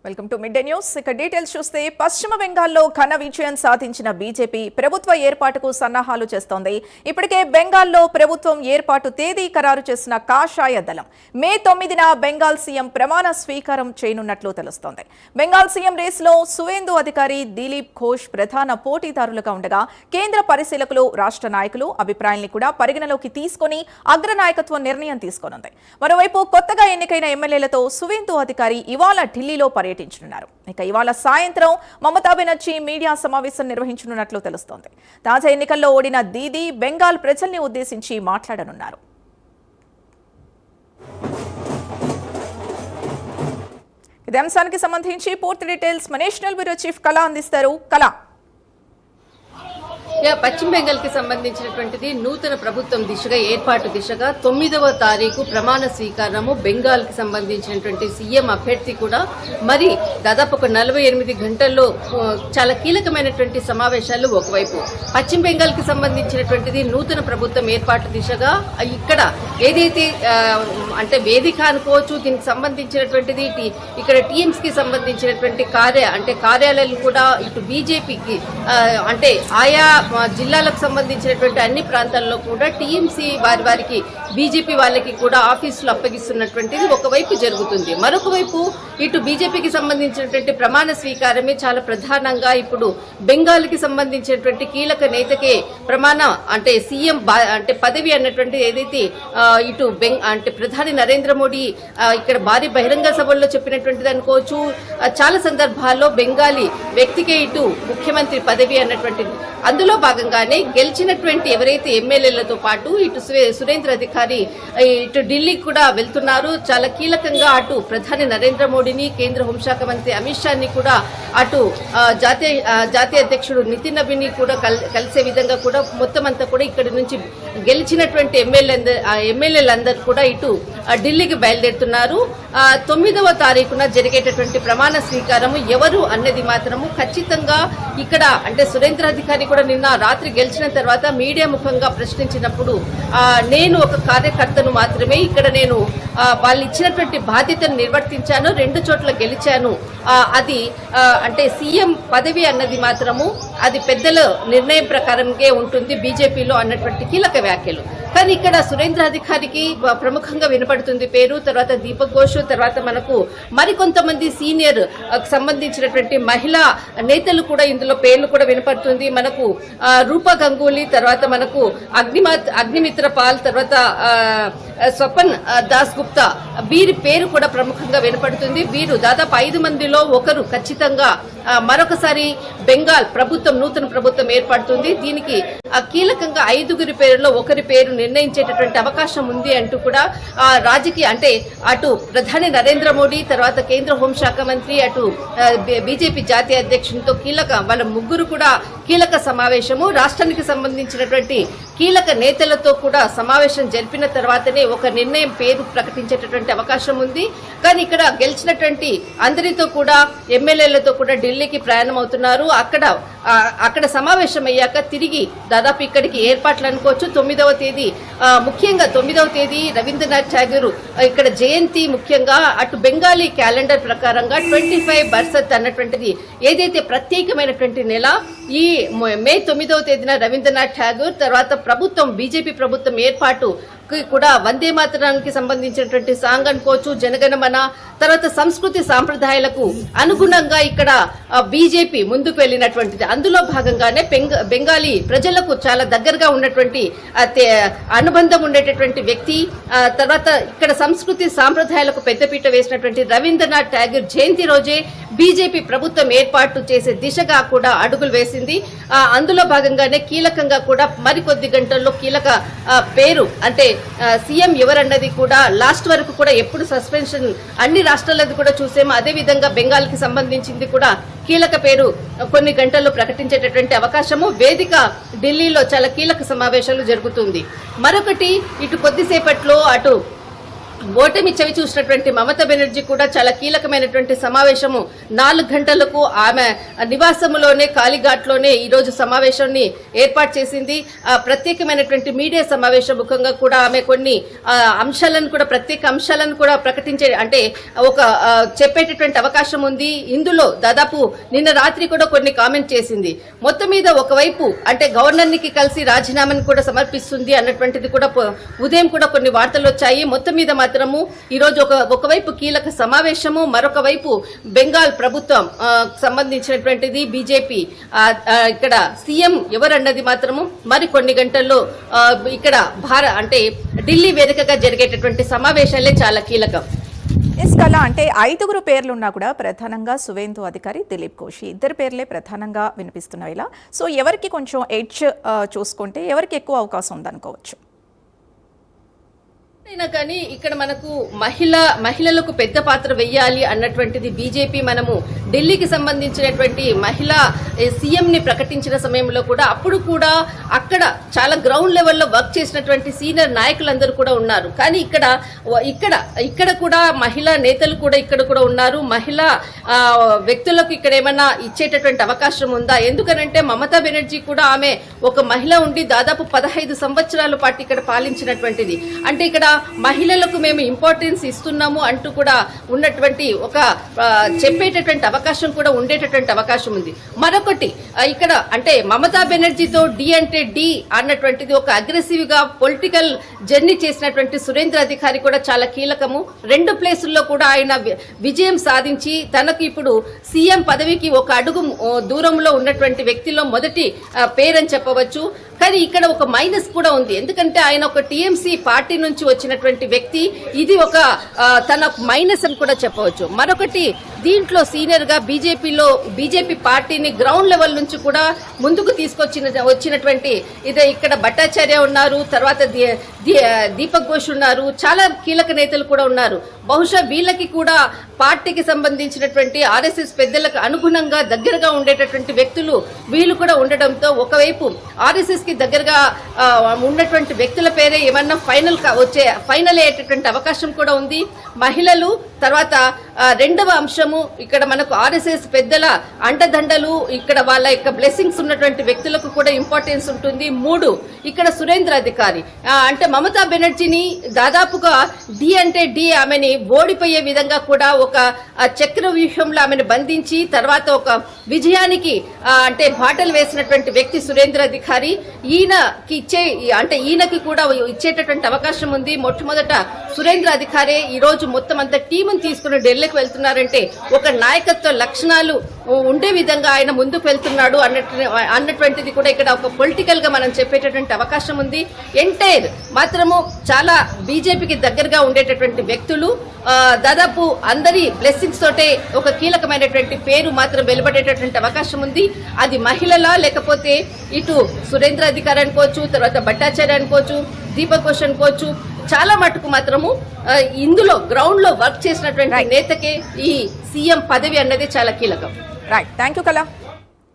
Welcome to mid day news. ఇక details చూస్తే పశ్చిమ బెంగాల్లో ఘన విజయం సాధించిన బీజేపీ ప్రభుత్వ ఏర్పాటుకు సన్నాహాలు చేస్తోంది. ఇప్పటికే బెంగాల్లో ప్రభుత్వం ఏర్పాటు తేదీ ఖరారు చేసిన కాషాయ దళం మే 9న బెంగాల్ సీఎం ప్రమాణ స్వీకారం చేయనున్నట్లు తెలుస్తోంది. బెంగాల్ సీఎం రేసులో సువేందు అధికారి, దిలీప్ ఘోష్ ప్రధాన పోటీదారులుగా ఉండగా కేంద్ర పరిశీలకులు, రాష్ట్ర నాయకులు అభిప్రాయాన్ని కూడా పరిగణలోకి తీసుకుని అగ్రనాయకత్వం నిర్ణయం తీసుకోనుంది. మరోవైపు కొత్తగా ఎన్నికైన ఎమ్మెల్యేలతో సువేందు అధికారి ఇవాళ ఢిల్లీలో పర్యటించనున్నారు. ఇక ఇవాళ సాయంత్రం మమతా బెనర్జీ మీడియా సమావేశం నిర్వహించనున్నట్లు తెలుస్తోంది. తాజా ఎన్నికల్లో ఓడిన దీదీ బెంగాల్ ప్రజల్ని ఉద్దేశించి మాట్లాడనున్నారు. ఇదే అంశానికి సంబంధించి పూర్తి డీటెయిల్స్ మా నేషనల్ బ్యూరో చీఫ్ కళ అందిస్తారు. కళ, పశ్చిమ బెంగాల్ కి సంబంధించినటువంటిది నూతన ప్రభుత్వం దిశగా ఏర్పాటు దిశగా 9వ తారీఖు ప్రమాణ స్వీకారము. బెంగాల్ కి సంబంధించినటువంటి సీఎం అభ్యర్థి కూడా మరి దాదాపు ఒక 48 గంటల్లో చాలా కీలకమైనటువంటి సమావేశాలు. ఒకవైపు పశ్చిమ బెంగాల్ కి సంబంధించినటువంటిది నూతన ప్రభుత్వం ఏర్పాటు దిశగా ఇక్కడ ఏదైతే అంటే వేదిక అనుకోవచ్చు, దీనికి సంబంధించినటువంటిది ఇక్కడ టీఎంస్ కి సంబంధించినటువంటి కార్యాలయాలు కూడా ఇటు బీజేపీకి అంటే ఆయా జిల్లాలకు సంబంధించినటువంటి అన్ని ప్రాంతాల్లో కూడా టీఎంసీ వారికి బీజేపీ వాళ్ళకి కూడా ఆఫీసులు అప్పగిస్తున్నటువంటిది ఒకవైపు జరుగుతుంది. మరొక వైపు ఇటు బీజేపీకి సంబంధించినటువంటి ప్రమాణ స్వీకారమే చాలా ప్రధానంగా ఇప్పుడు బెంగాల్కి సంబంధించినటువంటి కీలక నేతకే అంటే సీఎం అంటే పదవి అన్నటువంటి ఏదైతే ఇటు అంటే ప్రధాని నరేంద్ర మోడీ ఇక్కడ భారీ బహిరంగ సభల్లో చెప్పినటువంటిది అనుకోవచ్చు. చాలా సందర్భాల్లో బెంగాలీ వ్యక్తికే ఇటు ముఖ్యమంత్రి పదవి అన్నటువంటిది. అందులో భాగంగానే గెలిచినటువంటి ఎవరైతే ఎమ్మెల్యేలతో పాటు ఇటు సురేంద్ర అధికారి ఇటు ఢిల్లీకి కూడా వెళ్తున్నారు. చాలా కీలకంగా అటు ప్రధాని నరేంద్ర మోడీని, కేంద్ర హోంశాఖ మంత్రి అమిత్ షాని కూడా అటు జాతీయ అధ్యక్షుడు నితిన్ నబీని కూడా కలిసే విధంగా కూడా మొత్తం అంతా కూడా ఇక్కడి నుంచి గెలిచినటువంటి ఎమ్మెల్యేలందరూ కూడా ఇటు ఢిల్లీకి బయలుదేరుతున్నారు. 9వ తారీఖున జరిగేటటువంటి ప్రమాణ స్వీకారము ఎవరు అన్నది మాత్రము ఖచ్చితంగా ఇక్కడ అంటే సురేంద్ర అధికారి కూడా నిన్న రాత్రి గెలిచిన తర్వాత మీడియా ముఖంగా ప్రశ్నించినప్పుడు నేను ఒక కార్యకర్తను మాత్రమే, ఇక్కడ నేను వాళ్ళు ఇచ్చినటువంటి బాధ్యతను నిర్వర్తించాను, 2 చోట్ల గెలిచాను, అది అంటే సీఎం పదవి అన్నది మాత్రము అది పెద్దల నిర్ణయం ప్రకారంగా ఉంటుంది బీజేపీలో అన్నటువంటి కీలక వ్యాఖ్యలు. కానీ ఇక్కడ సురేంద్ర అధికారికి ప్రముఖంగా వినపడుతుంది పేరు. తర్వాత దీపక్ ఘోష్, తర్వాత మనకు మరికొంతమంది సీనియర్ సంబంధించినటువంటి మహిళా నేతలు కూడా ఇందులో పేర్లు కూడా వినపడుతుంది. మనకు రూపా గంగూలీ, తర్వాత మనకు అగ్నిమిత్ర పాల్, తర్వాత స్వపన్ దాస్ గుప్తా, వీరి పేరు కూడా ప్రముఖంగా వినపడుతుంది. వీరు దాదాపు 5 మందిలో ఒకరు ఖచ్చితంగా మరొకసారి బెంగాల్ ప్రభుత్వం నూతన ప్రభుత్వం ఏర్పడుతుంది. దీనికి కీలకంగా 5గురి పేరులో ఒకరి పేరు నిర్ణయించేటటువంటి అవకాశం ఉంది అంటూ కూడా రాజకీయ అంటే అటు ప్రధాని నరేంద్ర మోడీ, తర్వాత కేంద్ర హోంశాఖ మంత్రి, అటు బీజేపీ జాతీయ అధ్యక్షునితో వాళ్ళ ముగ్గురు కూడా కీలక సమావేశము. రాష్ట్రానికి సంబంధించినటువంటి కీలక నేతలతో కూడా సమావేశం జరిపిన తర్వాతనే ఒక నిర్ణయం పేరు ప్రకటించేటటువంటి అవకాశం ఉంది. కానీ ఇక్కడ గెలిచినటువంటి అందరితో కూడా ఎమ్మెల్యేలతో కూడా ఢిల్లీకి ప్రయాణం అవుతున్నారు. అక్కడ సమావేశం అయ్యాక తిరిగి దాదాపు ఇక్కడికి ఏర్పాట్లు అనుకోవచ్చు. 9వ తేదీ ముఖ్యంగా 9వ తేదీ రవీంద్రనాథ్ ఠాగూర్ ఇక్కడ జయంతి. ముఖ్యంగా అటు బెంగాలీ క్యాలెండర్ ప్రకారంగా 25 బర్సత్ అన్నటువంటిది ఏదైతే ప్రత్యేకమైనటువంటి నెల, ఈ మే 9వ తేదీన రవీంద్రనాథ్ ఠాగూర్ తర్వాత ప్రభుత్వం బీజేపీ ప్రభుత్వం ఏర్పాటు కూడా వందే మాతరానికి సంబంధించినటువంటి సాంగ్ అనుకోవచ్చు, జనగణమన, తర్వాత సంస్కృతి సాంప్రదాయాలకు అనుగుణంగా ఇక్కడ బీజేపీ ముందుకు వెళ్ళినటువంటిది. అందులో భాగంగానే బెంగాలీ ప్రజలకు చాలా దగ్గరగా ఉన్నటువంటి అనుబంధం ఉండేటటువంటి వ్యక్తి, తర్వాత ఇక్కడ సంస్కృతి సాంప్రదాయాలకు పెద్దపీట వేసినటువంటి రవీంద్రనాథ్ ఠాగూర్ జయంతి రోజే బీజేపీ ప్రభుత్వం ఏర్పాటు చేసే దిశగా కూడా అడుగులు వేసింది. అందులో భాగంగానే కీలకంగా కూడా మరికొద్ది గంటల్లో కీలక పేరు అంటే సీఎం ఎవరన్నది కూడా లాస్ట్ వరకు కూడా ఎప్పుడు సస్పెన్షన్ అన్ని రాష్ట్రాలది కూడా చూసాము. అదేవిధంగా బెంగాల్కి సంబంధించింది కూడా కీలక పేరు కొన్ని గంటల్లో ప్రకటించేటటువంటి అవకాశము. వేదిక ఢిల్లీలో చాలా కీలక సమావేశాలు జరుగుతుంది. మరొకటి ఇటు కొద్దిసేపట్లో అటు ఓటమి చవి చూసినటువంటి మమతా బెనర్జీ కూడా చాలా కీలకమైనటువంటి సమావేశము 4 గంటలకు ఆమె నివాసంలోనే కాళీఘాట్లోనే ఈ రోజు సమావేశాన్ని ఏర్పాటు చేసింది. ప్రత్యేకమైనటువంటి మీడియా సమావేశం ముఖంగా కూడా ఆమె కొన్ని అంశాలను కూడా ప్రత్యేక అంశాలను కూడా ప్రకటించే అంటే ఒక చెప్పేటటువంటి అవకాశం ఉంది. ఇందులో దాదాపు నిన్న రాత్రి కూడా కొన్ని కామెంట్ చేసింది. మొత్తం మీద ఒకవైపు అంటే గవర్నర్కి కలిసి రాజీనామాను కూడా సమర్పిస్తుంది అన్నటువంటిది కూడా ఉదయం కూడా కొన్ని వార్తలు వచ్చాయి. మొత్తం మీద మాత్రము ఈ రోజు ఒకవైపు కీలక సమావేశము, మరొక వైపు బెంగాల్ ప్రభుత్వం సంబంధించినటువంటిది బీజేపీ ఇక్కడ సీఎం ఎవరన్నది మాత్రము మరి కొన్ని గంటల్లో ఇక్కడ అంటే ఢిల్లీ వేదికగా జరిగేటటువంటి సమావేశాలే చాలా కీలకం. కళ అంటే 5 పేర్లున్నా కూడా ప్రధానంగా సువేందు అధికారి, దిలీప్ ఘోష్ ఇద్దరు పేర్లే ప్రధానంగా వినిపిస్తున్నాయి. ఇలా సో ఎవరికి కొంచెం ఎడ్జ్ చూసుకుంటే ఎవరికి ఎక్కువ అవకాశం ఉందనుకోవచ్చు? అయినా కానీ ఇక్కడ మనకు మహిళలకు పెద్ద పాత్ర వెయ్యాలి అన్నటువంటిది బీజేపీ మనము ఢిల్లీకి సంబంధించినటువంటి మహిళా సీఎం ని ప్రకటించిన సమయంలో కూడా అప్పుడు కూడా అక్కడ చాలా గ్రౌండ్ లెవెల్లో వర్క్ చేసినటువంటి సీనియర్ నాయకులందరూ కూడా ఉన్నారు. కానీ ఇక్కడ కూడా మహిళా నేతలు కూడా ఇక్కడ కూడా ఉన్నారు. మహిళా వ్యక్తులకు ఇక్కడ ఏమన్నా ఇచ్చేటటువంటి అవకాశం ఉందా? ఎందుకనంటే మమతా బెనర్జీ కూడా ఆమె ఒక మహిళ ఉండి దాదాపు 15 సంవత్సరాల పాటు ఇక్కడ పాలించినటువంటిది. అంటే ఇక్కడ మహిళలకు మేము ఇంపార్టెన్స్ ఇస్తున్నాము అంటూ కూడా ఉన్నటువంటి ఒక చెప్పేటటువంటి అవకాశం కూడా ఉండేటటువంటి అవకాశం ఉంది. మరొకటి ఇక్కడ అంటే మమతా బెనర్జీతో డి అంటే డి అన్నటువంటిది ఒక అగ్రెసివ్ గా పొలిటికల్ జర్నీ చేసినటువంటి సురేంద్ర అధికారి కూడా చాలా కీలకము. 2 ప్లేసుల్లో కూడా ఆయన విజయం సాధించి తనకు ఇప్పుడు సీఎం పదవికి ఒక అడుగు దూరంలో ఉన్నటువంటి వ్యక్తిలో మొదటి పేరని చెప్పవచ్చు. కానీ ఇక్కడ ఒక మైనస్ కూడా ఉంది. ఎందుకంటే ఆయన ఒక టీఎంసీ పార్టీ నుంచి వచ్చినటువంటి వ్యక్తి. ఇది ఒక తన మైనస్ అని కూడా చెప్పవచ్చు. మరొకటి దీంట్లో సీనియర్ గా బీజేపీ పార్టీని గ్రౌండ్ లెవెల్ నుంచి కూడా ముందుకు వచ్చినటువంటి ఇక్కడ భట్టాచార్య ఉన్నారు, తర్వాత దీపక్ ఘోష్ ఉన్నారు, చాలా కీలక నేతలు కూడా ఉన్నారు. బహుశా వీళ్ళకి కూడా పార్టీకి సంబంధించినటువంటి ఆర్ఎస్ఎస్ పెద్దలకు అనుగుణంగా దగ్గరగా ఉండేటటువంటి వ్యక్తులు వీళ్ళు కూడా ఉండడంతో ఒకవైపు ఆర్ఎస్ఎస్ కి దగ్గరగా ఉన్నటువంటి వ్యక్తుల పేరే ఏమన్నా ఫైనల్ అయ్యేటటువంటి అవకాశం కూడా ఉంది. మహిళలు తర్వాత రెండవ అంశము ఇక్కడ మనకు ఆర్ఎస్ఎస్ పెద్దల అండదండలు, ఇక్కడ వాళ్ళ యొక్క బ్లెస్సింగ్స్ ఉన్నటువంటి వ్యక్తులకు కూడా ఇంపార్టెన్స్ ఉంటుంది. 3 ఇక్కడ సురేంద్ర అధికారి అంటే మమతా బెనర్జీని దాదాపుగా డి అంటే డి ఆమెని ఓడిపోయే విధంగా కూడా ఒక చక్ర వ్యూహంలో ఆమెను బంధించి తర్వాత ఒక విజయానికి అంటే బాటలు వేసినటువంటి వ్యక్తి సురేంద్ర అధికారి. ఈయనకి కూడా ఇచ్చేటటువంటి అవకాశం ఉంది. మొట్టమొదట సురేంద్ర అధికారి ఈ రోజు మొత్తం అంత టీముని తీసుకుని ఢిల్లీకి వెళ్తున్నారంటే ఒక నాయకత్వ లక్షణాలు ఉండే విధంగా ఆయన ముందుకు వెళ్తున్నాడు అన్నటువంటిది కూడా ఇక్కడ ఒక పొలిటికల్ గా మనం చెప్పేటటువంటి అవకాశం ఉంది. ఎంటైర్ మాత్రము చాలా బీజేపీకి దగ్గరగా ఉండేటటువంటి వ్యక్తులు దాదాపు అందరి బ్లెస్సింగ్స్ తోటే ఒక కీలకమైనటువంటి పేరు మాత్రం వెలువడేటటువంటి అవకాశం ఉంది. అది మహిళలా లేకపోతే ఇటు సురేంద్ర అధికారి అనుకోవచ్చు, తర్వాత భట్టాచార్య అనుకోవచ్చు, దీపక్ ఘోష్ అనుకోవచ్చు, చాలా మటుకు మాత్రము ఇందులో గ్రౌండ్ లో వర్క్ చేసినటువంటి నేతకే ఈ సీఎం పదవి అన్నది చాలా కీలకం. రైట్, థ్యాంక్ యూ కళ.